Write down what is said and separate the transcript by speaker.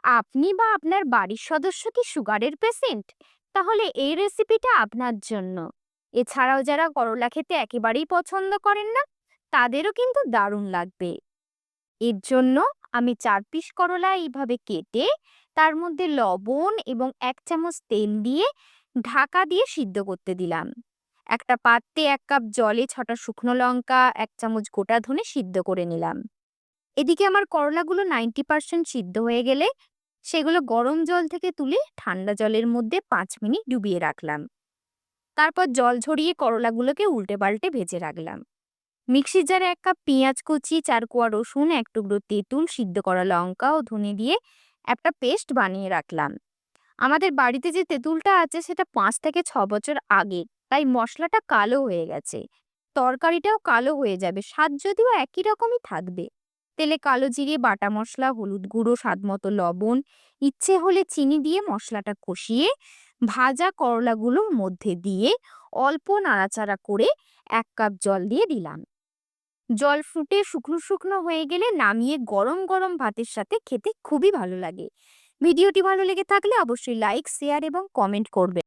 Speaker 1: আপনি বা আপনার বাড়ির সদস্য কি সুগারের পেশেন্ট? তাহলে এই রেসিপিটা আপনার জন্য। এছাড়াও যারা করলা খেতে একেবারেই পছন্দ করেন না, তাদেরও কিন্তু দারুণ লাগবে। এর জন্য আমি ৪ পিস করলা এইভাবে কেটে তার মধ্যে লবণ এবং ১ চামচ তেল দিয়ে ঢাকা দিয়ে সিদ্ধ করতে দিলাম। একটা পাত্রে ১ কাপ জলে ৬টা শুকনো লঙ্কা, ১ চামচ গোটা ধনে সিদ্ধ করে নিলাম। এদিকে আমার করলাগুলো 90% সিদ্ধ হয়ে গেলে সেগুলো গরম জল থেকে তুলে ঠান্ডা জলের মধ্যে ৫ মিনিট ডুবিয়ে রাখলাম। তারপর জল ঝরিয়ে করলাগুলোকে উল্টে পাল্টে ভেজে রাখলাম। মিক্সির জারে ১ কাপ পেঁয়াজ কুচি, ৪ কোয়া রসুন, ১ টুকরো তেঁতুল, সিদ্ধ করা লঙ্কা ও ধনে দিয়ে একটা পেস্ট বানিয়ে রাখলাম। আমাদের বাড়িতে যে তেঁতুলটা আছে সেটা ৫ থেকে ৬ বছর আগের, তাই মশলাটা কালো হয়ে গেছে। তরকারিটাও কালো হয়ে যাবে, স্বাদ যদিও একই রকমই থাকবে। তেলে কালো জিরে, বাটা মশলা, হলুদ গুঁড়ো, স্বাদমতো লবণ, ইচ্ছে হলে চিনি দিয়ে মশলাটা কষিয়ে ভাজা করলাগুলোর মধ্যে দিয়ে অল্প নাড়াচাড়া করে ১ কাপ জল দিয়ে দিলাম। জল ফুটে শুকনো শুকনো হয়ে গেলে নামিয়ে গরম গরম ভাতের সাথে খেতে খুবই ভালো লাগে। ভিডিওটি ভালো লেগে থাকলে অবশ্যই লাইক, শেয়ার এবং কমেন্ট করবেন।